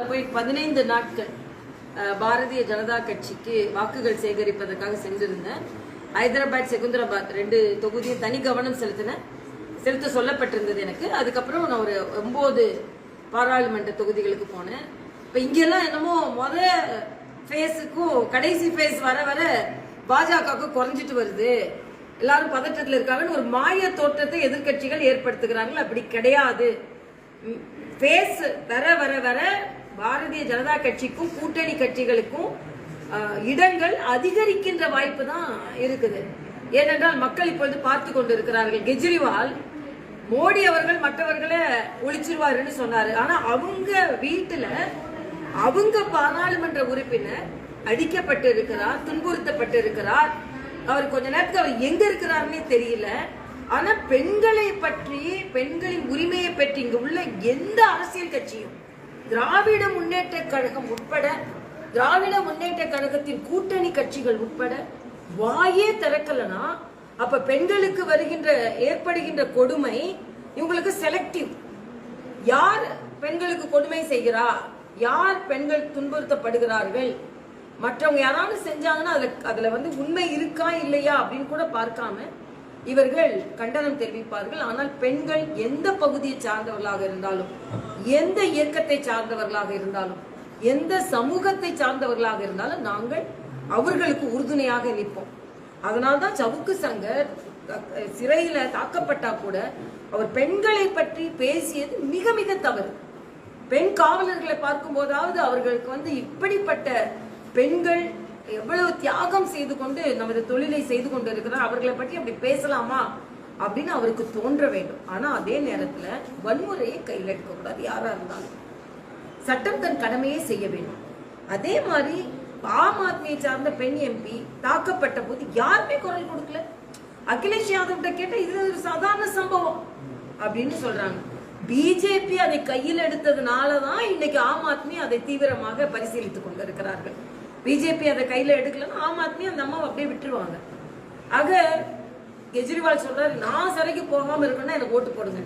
போய் 15 நாட்கள் பாரதிய ஜனதா கட்சிக்கு வாக்குகள் சேகரிப்பதற்காக சென்றிருந்தேன். ஹைதராபாத், செகுந்தராபாத் 2 தொகுதியும் தனி கவனம் செலுத்த சொல்லப்பட்டிருந்தது எனக்கு. அதுக்கப்புறம் நான் ஒரு 9 பாராளுமன்ற தொகுதிகளுக்கு போனேன். இப்போ இங்கெல்லாம் என்னமோ ஃபேஸுக்கும் கடைசி ஃபேஸ் வர வர பாஜகவுக்கு குறைஞ்சிட்டு வருது, எல்லாரும் பதற்றத்தில் இருக்காங்கன்னு ஒரு மாய தோற்றத்தை எதிர்கட்சிகள் ஏற்படுத்துகிறார்கள். அப்படி கிடையாது. ஃபேஸ் வர வர வர பாரதிய ஜனதா கட்சிக்கும் கூட்டணி கட்சிகளுக்கும் இடங்கள் அதிகரிக்கின்ற வாய்ப்பு தான் இருக்குது. ஏனென்றால் மக்கள் இப்பொழுது பார்த்து கொண்டு இருக்கிறார்கள். கெஜ்ரிவால் மோடி அவர்கள் மற்றவர்களை ஒழிச்சிருவாருன்னு சொன்னாரு. ஆனா அவங்க வீட்டுல அவங்க பாராளுமன்ற உறுப்பினர் அடிக்கப்பட்டு இருக்கிறார், துன்புறுத்தப்பட்டு இருக்கிறார். அவர் கொஞ்ச நேரத்துக்கு அவர் எங்க இருக்கிறாருன்னே தெரியல. ஆனா பெண்களை பற்றி, பெண்களின் உரிமையை பற்றி இங்க உள்ள எந்த அரசியல் கட்சியும், திராவிட முன்னேற்ற கழகம் உட்பட, திராவிட முன்னேற்ற கழகத்தின் கூட்டணி கட்சிகள் உட்பட வாயே திறக்கலனா அப்ப பெண்களுக்கு ஏற்படுகின்ற கொடுமை இவங்களுக்கு செலக்டிவ். யார் பெண்களுக்கு கொடுமை செய்கிறா, யார் பெண்கள் துன்புறுத்தப்படுகிறார்கள், மற்றவங்க யாராவது செஞ்சாங்கன்னா அதுல உண்மை இருக்கா இல்லையா அப்படின்னு கூட பார்க்காம இவர்கள் கண்டனம் தெரிவிப்பார்கள். ஆனால் பெண்கள் எந்த பகுதியை சார்ந்தவர்களாக இருந்தாலும், எந்த இயக்கத்தை சார்ந்தவர்களாக இருந்தாலும், எந்த சமூகத்தை சார்ந்தவர்களாக இருந்தாலும் நாங்கள் அவர்களுக்கு உறுதுணையாக நிற்போம். அதனால்தான் சவுக்கு சங்கர் சிறையில தாக்கப்பட்டா கூட அவர் பெண்களை பற்றி பேசியது மிக மிக தவறு. பெண் காவலர்களை பார்க்கும் போதாவது அவர்களுக்கு இப்படிப்பட்ட பெண்கள் எவ்வளவு தியாகம் செய்து கொண்டு நமது தொழிலை செய்து கொண்டு இருக்கிறார், அவர்களை பற்றி அப்படி பேசலாமா அப்படின்னு அவருக்கு தோன்ற வேண்டும். ஆனா அதே நேரத்துல வன்முறையை கையில் எடுக்க கூடாது. யாரா இருந்தாலும் சட்டம் தன் கடமையை செய்ய வேண்டும். அதே மாதிரி ஆம் ஆத்மியை சார்ந்த பெண் எம்பி தாக்கப்பட்ட போது யாருமே குரல் கொடுக்கல. அகிலேஷ் யாதவ் கேட்ட இது ஒரு சாதாரண சம்பவம் அப்படின்னு சொல்றாங்க. பிஜேபி அதை கையில் எடுத்ததுனாலதான் இன்னைக்கு ஆம் ஆத்மி அதை தீவிரமாக பரிசீலித்துக் கொண்டிருக்கிறார்கள். பிஜேபி அதை கையில எடுக்கலன்னா ஆம் ஆத்மி அந்த அம்மாவை அப்படியே விட்டுருவாங்க. ஆக கெஜ்ரிவால் சொல்றாரு, நான் சிறைக்கு போகாம இருக்கணும்னா எனக்கு ஓட்டு போடுங்க.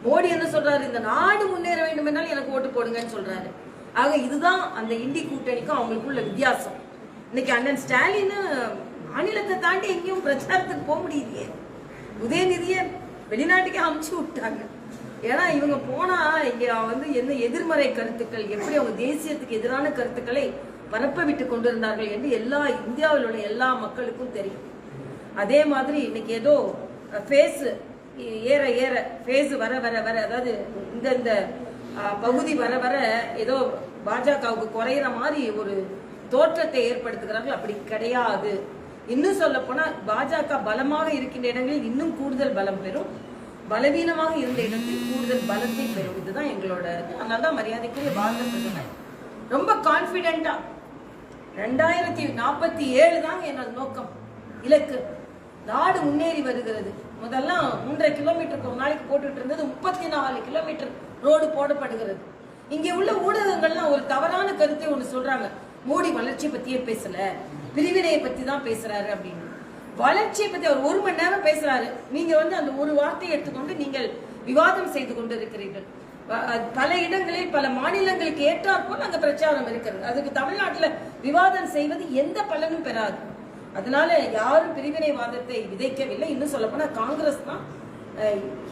மோடி என்ன சொல்றாரு, இந்த நாடு முன்னேற வேண்டும் என்றால் எனக்கு ஓட்டு போடுங்கன்னு சொல்றாரு. ஆக இதுதான் அந்த இண்டி கூட்டணிக்கும் அவங்களுக்குள்ள வித்தியாசம். இன்னைக்கு அண்ணன் ஸ்டாலின் மாநிலத்தை தாண்டி எங்கேயும் பிரச்சாரத்துக்கு போக முடியலையே. உதயநிதியை வெளிநாட்டுக்கே அமுச்சு விட்டாங்க. ஏன்னா இவங்க போனா இங்க என்ன எதிர்மறை கருத்துக்கள், எப்படி அவங்க தேசியத்துக்கு எதிரான கருத்துக்களை பரப்ப விட்டு கொண்டிருந்தார்கள் என்று இந்தியாவில் உள்ள எல்லா மக்களுக்கும் தெரியும். அதே மாதிரி இன்னைக்கு ஏதோ ஃபேஸ் ஏற ஃபேஸ் வர வர வர, அதாவது இந்த பகுதி வர வர ஏதோ பாஜகவுக்கு குறையிற மாதிரி ஒரு தோற்றத்தை ஏற்படுத்துகிறார்கள். அப்படி கிடையாது. இன்னும் சொல்ல போனா பாஜக பலமாக இருக்கின்ற இடங்களில் இன்னும் கூடுதல் பலம் பெறும், பலவீனமாக இருந்த இடத்தில் கூடுதல் பலத்தை பெறும். இதுதான் எங்களோட. அதனால்தான் மரியாதைக்குரிய பாரத பிரதமர் ரொம்ப கான்பிடென்டா 2047 தாங்க என்னோட நோக்கம், இலக்கு. நாடு முன்னேறி வருகிறது. முதல்லாம் 3.5 கிலோமீட்டருக்கு ஒரு நாளைக்கு போட்டுட்டு இருந்தது 34 கிலோமீட்டர் ரோடு போடப்படுகிறது. இங்கே உள்ள ஊடகங்கள்லாம் ஒரு தவறான கருத்தை ஒண்ணு சொல்றாங்க, மோடி வளர்ச்சியை பத்தியே பேசல, பிரிவினையை பத்தி தான் பேசுறாரு அப்படின்னு. வளர்ச்சியை பத்தி அவர் 1 மணி நேரம் பேசுறாரு. நீங்க அந்த ஒரு வார்த்தையை எடுத்துக்கொண்டு நீங்கள் விவாதம் செய்து கொண்டு இருக்கிறீர்கள். பல இடங்களில் பல மாநிலங்களுக்கு ஏற்றாற்போல் அங்க பிரச்சாரம் இருக்கிறது. அதுக்கு தமிழ்நாட்டில் விவாதம் செய்வது எந்த பலனும் பெறாது. அதனால யாரும் பிரிவினைவாதத்தை விதைக்கவில்லை. இன்னும் சொல்ல போனா காங்கிரஸ் தான்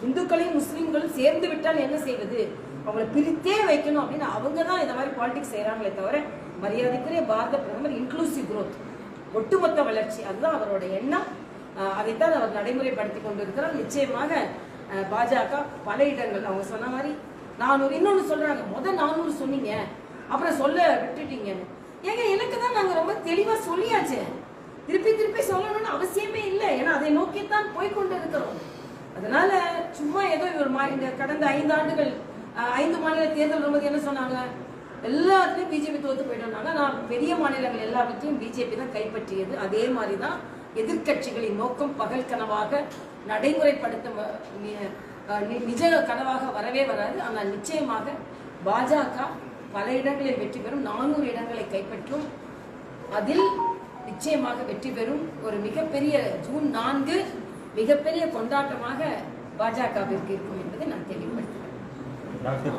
இந்துக்களையும் முஸ்லீம்களும் சேர்ந்து விட்டால் என்ன செய்வது, அவங்களை பிரித்தே வைக்கணும் அப்படின்னு அவங்க தான் இந்த மாதிரி பாலிடிக்ஸ் செய்யறாங்களே தவிர மரியாதைக்குரிய பாரத பிரதமர் இன்க்ளூசிவ் குரோத், ஒட்டுமொத்த வளர்ச்சி, அதுதான் அவரோட எண்ணம். அதைத்தான் அவர் நடைமுறைப்படுத்தி கொண்டிருக்கிறார். நிச்சயமாக பாஜக பல இடங்கள் அவங்க சொன்ன மாதிரி 400 இன்னொன்னு சொல்றாங்க. 400 சொன்னீங்க, அப்புறம் சொல்ல விட்டுட்டீங்கன்னு. ஏங்க எனக்கு தான் நாங்க ரொம்ப தெளிவா சொல்லியாச்சு, திருப்பி சொல்லணும்னு அவசியமே இல்லை. ஏன்னா அதை நோக்கித்தான் போய்கொண்டு இருக்கிறோம். அதனால சும்மா ஏதோ இந்த கடந்த 5 ஆண்டுகள் 5 மாநில தேர்தல் வரும்போது என்ன சொன்னாங்க, எல்லாத்துலயும் பிஜேபி தோத்து போயிட்டோம்னாங்க. நான் பெரிய மாநிலங்கள் எல்லாவற்றையும் பிஜேபி தான் கைப்பற்றியது. அதே மாதிரிதான் எதிர்கட்சிகளின் நோக்கம் பகல் கனவாக நடைமுறைப்படுத்த நிஜ கனவாக வரவே வராது. ஆனால் நிச்சயமாக பாஜக பல இடங்களில் வெற்றி பெறும், 400 இடங்களை கைப்பற்றும், அதில் நிச்சயமாக வெற்றி பெறும். ஒரு மிகப்பெரிய ஜூன் 4 மிகப்பெரிய கொண்டாட்டமாக பாஜகவிற்கு இருக்கும் என்பதை நான் தெளிவுபடுத்துகிறேன்.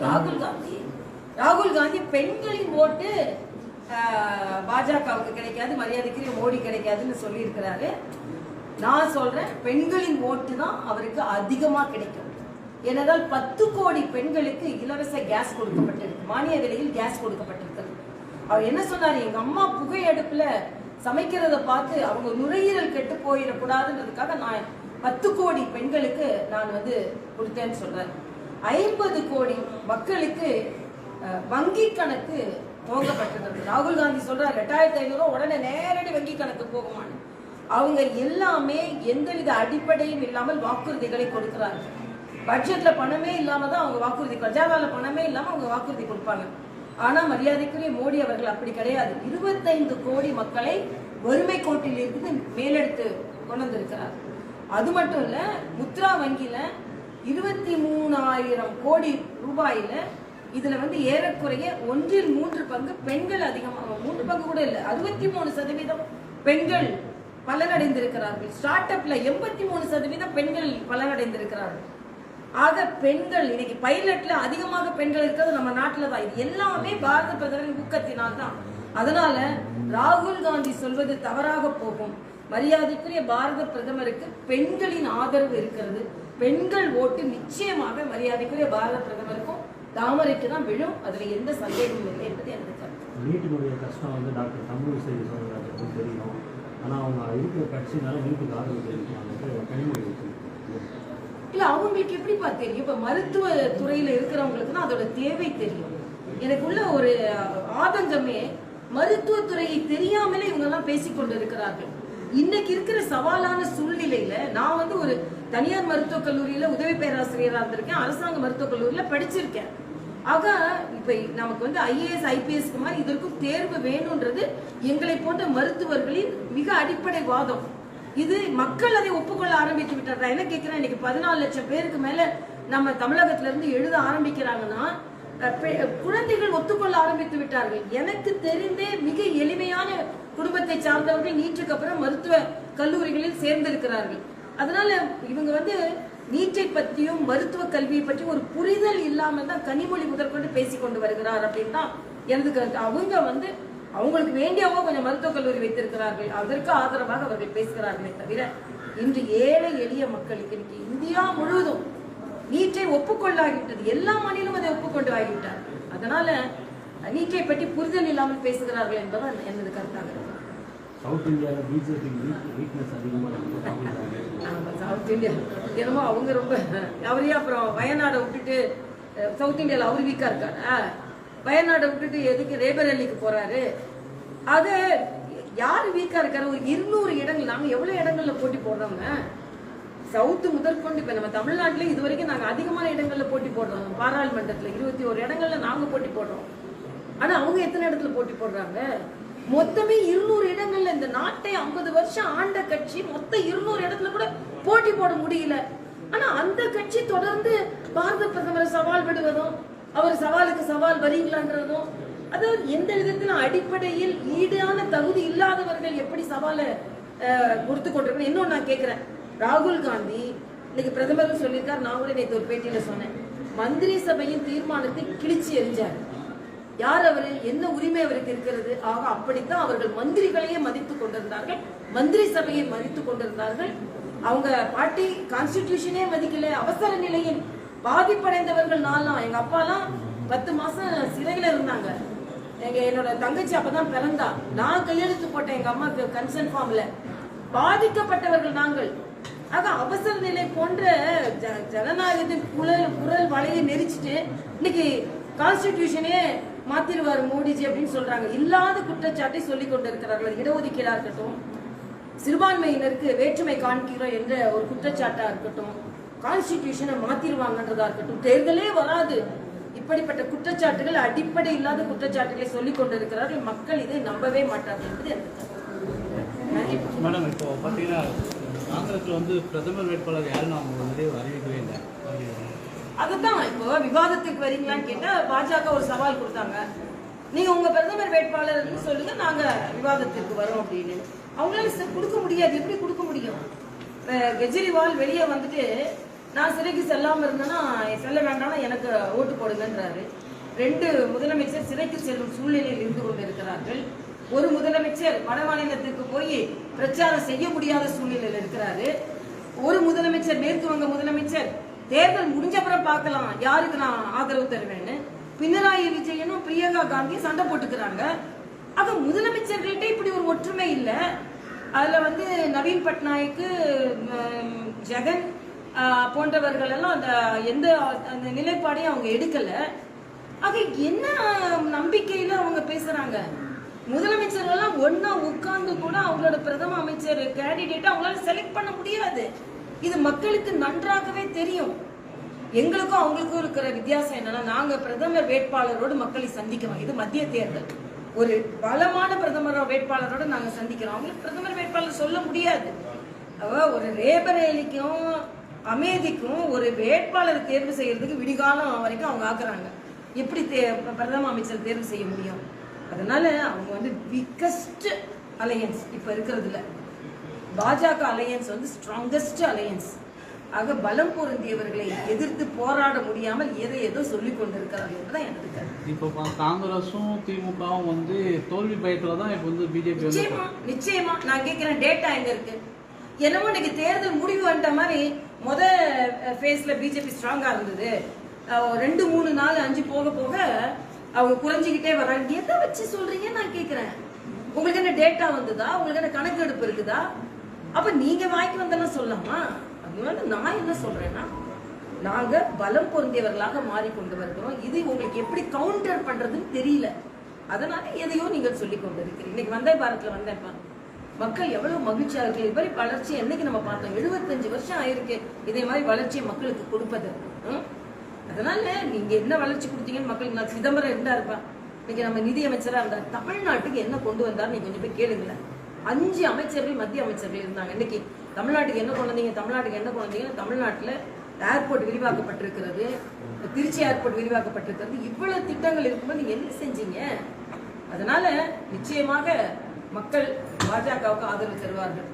ராகுல் காந்தி ராகுல் காந்தி பெண்களின் ஓட்டு பாஜகவுக்கு கிடைக்காது, மரியாதைக்குரிய மோடி கிடைக்காதுன்னு சொல்லி இருக்கிறாரு. நான் சொல்றேன், பெண்களின் ஓட்டு தான் அவருக்கு அதிகமா கிடைக்கும். ஏனென்றால் 10 கோடி பெண்களுக்கு இலவச கேஸ் கொடுக்கப்பட்டிருக்கு, மானிய விலையில் கேஸ் கொடுக்கப்பட்டிருக்கிறது. அவர் என்ன சொன்னாரு, எங்க அம்மா புகை அடுப்புல சமைக்கிறத பார்த்து அவங்க நுரையீரல் கெட்டு போயிடக்கூடாதுன்றதுக்காக நான் 10 கோடி பெண்களுக்கு நான் கொடுத்தேன்னு சொல்றேன். 50 கோடி மக்களுக்கு வங்கி கணக்கு துவங்கப்பட்டிருக்கிறது. ராகுல் காந்தி சொல்றாரு 2500 உடனே நேரடி வங்கி கணக்கு போகுமான்னு. அவங்க எல்லாமே எந்தவித அடிப்படையும் இல்லாமல் வாக்குறுதிகளை கொடுக்கிறார்கள். பட்ஜெட்ல பணமே இல்லாம தான் அவங்க வாக்குறுதி, பிரஜாவால பணமே இல்லாம அவங்க வாக்குறுதி கொடுப்பாங்க. ஆனா மரியாதைக்குரிய மோடி அவர்கள் அப்படி கிடையாது. 25 கோடி மக்களை வறுமை கோட்டில் இருந்து மேலெடுத்து கொண்டு வந்திருக்கிறார். அது மட்டும் இல்ல, முத்ரா வங்கியில 23,000 கோடி ரூபாயில இதுல ஏறக்குறைய 1/3 பங்கு பெண்கள் அதிகமாக, 3 பங்கு கூட இல்ல, 63% பெண்கள் பலனடைந்திருக்கிறார்கள். ஸ்டார்ட் அப்ல 83% பெண்கள் பலனடைந்திருக்கிறார்கள். ஆக பெண்கள் இன்னைக்கு பைலட்ல அதிகமாக பெண்கள் இருக்கிறது நம்ம நாட்டுல தான். இது எல்லாமே பாரத பிரதமரின் ஊக்கத்தினால் தான். அதனால ராகுல் காந்தி சொல்வது தவறாக போகும். மரியாதைக்குரிய பாரத பிரதமருக்கு பெண்களின் ஆதரவு இருக்கிறது. பெண்கள் ஓட்டு நிச்சயமாக மரியாதைக்குரிய பாரத பிரதமருக்கும் தாமரைக்கு தான் விழும். அதுல எந்த சந்தேகமும் இல்லை என்பது எனக்கு கருத்து. நீட்டினுடைய கஷ்டம் டாக்டர் தமிழிசை சவுந்தரராஜனுக்கும் தெரியும். ஆனா அவங்க இருக்கிற கட்சினால நீட்டுக்கு ஆதரவு தெரிவிக்கிறாங்க. இல்ல, அவங்களுக்கு எப்படிப்பா தெரியும்? இப்ப மருத்துவ துறையில இருக்கிறவங்களுக்கு தான் அதோட தேவை தெரியும். எனக்குள்ள ஒரு ஆதங்கமே மருத்துவத்துறையை தெரியாமலே இவங்க எல்லாம் பேசிக்கொண்டு இருக்கிறார்கள். இன்னைக்கு இருக்கிற சவாலான சூழ்நிலையில நான் ஒரு தனியார் மருத்துவக் கல்லூரியில உதவி பேராசிரியரா இருந்திருக்கேன், அரசாங்க மருத்துவக் கல்லூரியில படிச்சிருக்கேன். ஆக இப்ப நமக்கு IAS IPS மாதிரி இதற்கும் தேர்வு வேணும்ன்றது எங்களை போன்ற மருத்துவர்களின் மிக அடிப்படை வாதம். இது மக்கள் அதை ஒப்புக்கொள்ள ஆரம்பித்து விட்டார். என்ன கேட்கிறேன், இன்னைக்கு 14 லட்சம் பேருக்கு மேல நம்ம தமிழகத்துல இருந்து எழுத ஆரம்பிக்கிறாங்கன்னா குழந்தைகள் ஒத்துக்கொள்ள ஆரம்பித்து விட்டார்கள். எனக்கு தெரிந்தே மிக எளிமையான குடும்பத்தை சார்ந்தவர்கள் நீட்டுக்கு அப்புறம் மருத்துவ கல்லூரிகளில் சேர்ந்திருக்கிறார்கள். அதனால இவங்க நீட்டை பற்றியும் மருத்துவ கல்வியை பற்றியும் ஒரு புரிதல் இல்லாம தான் கனிமொழி முதற்கொண்டு பேசிக்கொண்டு வருகிறார் அப்படின்னு தான் எனது கருத்து. அவங்க அவங்களுக்கு வேண்டியவோ கொஞ்சம் மருத்துவக் கல்லூரி வைத்திருக்கிறார்கள், அதற்கு ஆதரவாக அவர்கள் பேசுகிறார்களே தவிர இன்று ஏழை எளிய மக்களுக்கு இன்னைக்கு இந்தியா முழுவதும் நீட்டை ஒப்புக்கொள்ளாகிவிட்டது. எல்லா மாநிலமும் அதை ஒப்புக்கொண்டு ஆகிவிட்டார். அதனால நீட்டை பற்றி புரிதல் இல்லாமல் பேசுகிறார்கள் என்பதுதான் எனது கருத்தாக இருக்கு. சவுத் இந்தியாவில் பிஜேபி வீக்னஸ் அதிகமாக சவுத் இந்தியா என்னமோ அவங்க ரொம்ப அவரே அப்புறம் வயநாடை விட்டுட்டு சவுத் இந்தியாவில் அவர் வீக்கா இருக்காரு. வயநாடை விட்டுட்டு எதுக்கு ரேபரேலிக்கு போறாரு? அது யாரு வீக்கா இருக்காரு? ஒரு 200 இடங்கள், நாங்க எவ்வளவு இடங்கள்ல போட்டி போடுறோங்க? சவுத்து முதற்கொண்டு இப்ப நம்ம தமிழ்நாட்டுல இது வரைக்கும் நாங்க அதிகமான இடங்கள்ல போட்டி போடுறோம். பாராளுமன்றத்துல 21 இடங்கள்ல நாங்க போட்டி போடுறோம். ஆனா அவங்க எத்தனை இடத்துல போட்டி போடுறாங்க? மொத்தமே 200 இடங்கள்ல. இந்த நாட்டை 50 வருஷம் ஆண்ட கட்சி மொத்தம் 200 இடத்துல கூட போட்டி போட முடியல. ஆனா அந்த கட்சி தொடர்ந்து பாரத பிரதமரை சவால் விடுவதும், அவர் சவாலுக்கு சவால் வரீங்களான்றதும், அதாவது எந்த விதத்திலும் அடிப்படையில் ஈடான தகுதி இல்லாதவர்கள் எப்படி சவாலை கொடுத்து கொண்டிருக்கணும். இன்னொன்னு நான் கேட்கிறேன், ராகுல் காந்தி இன்னைக்கு பிரதமர் சொல்லியிருக்காரு, நான் கூட நேற்று ஒரு பேட்டியில சொன்னேன், மந்திரி சபையின் தீர்மானத்தை கிழிச்சு எறிஞ்சார். யார் அவரு? என்ன உரிமை அவருக்கு இருக்கிறது? ஆக அப்படித்தான் அவர்கள் மந்திரிகளையே மதித்துக் கொண்டிருந்தார்கள், மந்திரி சபையை மதித்துக் கொண்டிருந்தார்கள். அவங்க பார்ட்டி கான்ஸ்டிடியூஷனே மதிக்கல. அவசர நிலையில் பாதிப்படைந்தவர்கள் நான்லாம், எங்க அப்பாலாம் 10 மாசம் சிறையில இருந்தாங்க. என்னோட தங்கச்சி அப்பதான் பிறந்தா. நான் கையெழுத்து போட்டேன் எங்க அம்மாக்கு கன்சென்ட் ஃபார்ம்ல. பாதிக்கப்பட்டவர்கள் நாங்கள். ஆக அவசர நிலை போன்ற ஜனநாயகத்தின் குரல் வலையை நெரிச்சிட்டு இன்னைக்கு கான்ஸ்டிடியூஷனே மாத்திருவாரு மோடிஜி அப்படின்னு சொல்றாங்க. இல்லாத குற்றச்சாட்டை சொல்லிக் கொண்டிருக்கிறார்கள். இடஒதுக்கீடா இருக்கட்டும், சிறுபான்மையினருக்கு வேற்றுமை காண்கிறோம் என்ற ஒரு குற்றச்சாட்டா இருக்கட்டும், கான்ஸ்டிடியூஷனை மாத்திருவாங்கன்றதா இருக்கட்டும், தேர்தலே வராது, இப்படிப்பட்ட குற்றச்சாட்டுகள் அடிப்படை இல்லாத குற்றச்சாட்டுகளை சொல்லிக் கொண்டிருக்கிறார்கள். மக்கள் இதை நம்பவே மாட்டார்கள் என்பது எனக்கு. மேடம், இப்போ பார்த்தீங்கன்னா காங்கிரஸ்ல பிரதமர் வேட்பாளர் யாருன்னு அவங்க அறிவிக்கவே இல்லை. அதுதான் இப்போ விவாதத்துக்கு வரீங்களான்னு கேட்டா பாஜக ஒரு சவால் கொடுத்தாங்க, நீங்க உங்க பிரதமர் வேட்பாளர் சொல்லுங்க, நாங்க விவாதத்திற்கு வரோம் அப்படின்னு. அவங்களால கொடுக்க முடியாது. எப்படி கொடுக்க முடியும்? கெஜ்ரிவால் வெளியே வந்துட்டு நான் சிறைக்கு செல்லாம இருந்தேன்னா செல்ல வேண்டாம்னா எனக்கு ஓட்டு போடுங்கன்றாரு. 2 முதலமைச்சர் சிறைக்கு செல்லும் சூழ்நிலையில் இருந்து கொண்டிருக்கிறார்கள். ஒரு முதலமைச்சர் வட மாநிலத்திற்கு போய் பிரச்சாரம் செய்ய முடியாத சூழ்நிலையில் இருக்கிறாரு. ஒரு முதலமைச்சர், மேற்கு வங்க முதலமைச்சர், தேர்தல் முடிஞ்சப்புறம் பார்க்கலாம் யாருக்கு நான் ஆதரவு தருவேன்னு பினராயி விஜயனும் பிரியங்கா காந்தியும் சண்டை போட்டுக்கிறாங்க. ஆக முதலமைச்சர்கள்ட்ட இப்படி ஒரு ஒற்றுமை இல்லை. அதுல வந்து நவீன் பட்நாயக், ஜெகன் போன்றவர்கள் எல்லாம் அந்த நிலைப்பாடையும் அவங்க எடுக்கல. ஆக என்ன நம்பிக்கையில அவங்க பேசுறாங்க? முதலமைச்சர்கள் எல்லாம் ஒன்னா உட்கார்ந்து கூட அவங்களோட பிரதம அமைச்சர் கேண்டிடேட் அவங்களால செலக்ட் பண்ண முடியாது. இது மக்களுக்கு நன்றாகவே தெரியும். எங்களுக்கும் அவங்களுக்கும் இருக்கிற வித்தியாசம் என்னன்னா, நாங்க பிரதமர் வேட்பாளரோடு மக்களை சந்திக்கிறோம். இது மத்திய தேர்தல். ஒரு பலமான பிரதமர் வேட்பாளரோட நாங்க சந்திக்கிறோம். அவங்களுக்கு பிரதமர் வேட்பாளர் சொல்ல முடியாது. ஒரு ரேபரேலிக்கும் அமேதிக்கும் ஒரு வேட்பாளர் தேர்வு செய்யறதுக்கு விடிகாலம் வரைக்கும் அவங்க ஆக்குறாங்க. எப்படி பிரதம அமைச்சர் தேர்வு செய்ய முடியும்? அதனால அவங்க வந்து வீக்கஸ்ட் அலையன்ஸ் இப்ப இருக்கிறதுல. பாஜக அலையன்ஸ் வந்து ஸ்ட்ராங்கஸ்ட் அலையன்ஸ். ஆக பலம் பொருந்தியவர்களை எதிர்த்து போராட முடியாமல் ஏதோ சொல்லிக் கொண்டிருக்கிறார்கள் தான் எனக்கு கருத்து. இப்போ காங்கிரஸும் திமுகவும் வந்து தோல்வி பயத்துல தான் இப்போ வந்து பிஜேபி. நிச்சயமா நான் கேட்கிறேன், டேட்டா எங்க இருக்கு? என்னமோ இன்னைக்கு தேர்தல் முடிவு வந்த மாதிரி முத ஃபேஸ்ல பிஜேபி ஸ்ட்ராங்கா இருந்தது. 2, 3, 4, 5 போக போக அவங்க குறைஞ்சிக்கிட்டே வர்றாங்க. எதை வச்சு சொல்றீங்க நான் கேட்கிறேன். உங்களுக்கு என்ன டேட்டா வந்ததா? உங்களுக்கு என்ன கணக்கெடுப்பு இருக்குதா? அப்ப நீங்க வாய்க்கு வந்தெல்லாம் சொல்லலாமா? அதனால நான் என்ன சொல்றேன்னா, நாங்க பலம் பொருந்தியவர்களாக மாறிக்கொண்டு வருகிறோம். இது உங்களுக்கு எப்படி கவுண்டர் பண்றதுன்னு தெரியல. அதனால எதையோ நீங்கள் சொல்லிக் கொண்டு இருக்கிறீங்க. இன்னைக்கு வந்தே பாரத்ல வந்தேன்ப்பா, மக்கள் எவ்வளவு மகிழ்ச்சியா இருக்கு. இது மாதிரி வளர்ச்சி என்னைக்கு நம்ம பார்த்தோம்? 75 வருஷம் ஆயிருக்கு இதே மாதிரி வளர்ச்சியை மக்களுக்கு கொடுப்பது. அதனால நீங்க என்ன வளர்ச்சி கொடுத்தீங்கன்னு மக்களுக்கு. நான் சிதம்பரம் இருந்தா இருப்பேன், இன்னைக்கு நம்ம நிதி அமைச்சரா இருந்தார். தமிழ்நாட்டுக்கு என்ன கொண்டு வந்தார் நீங்க கொஞ்சம் போய் கேளுங்களேன். 5 அமைச்சர்கள் மத்திய அமைச்சர்கள் இருந்தாங்க. இன்னைக்கு தமிழ்நாட்டுக்கு என்ன கொண்டு வந்தீங்க? தமிழ்நாட்டுக்கு என்ன கொண்டு வந்தீங்கன்னா, தமிழ்நாட்டுல ஏர்போர்ட் விரிவாக்கப்பட்டிருக்கிறது, திருச்சி ஏர்போர்ட் விரிவாக்கப்பட்டிருக்கிறது. இவ்வளவு திட்டங்கள் இருக்கும்போது நீங்க என்ன செஞ்சீங்க? அதனால நிச்சயமாக மக்கள் பாஜகவுக்கு ஆதரவு தருவார்கள்.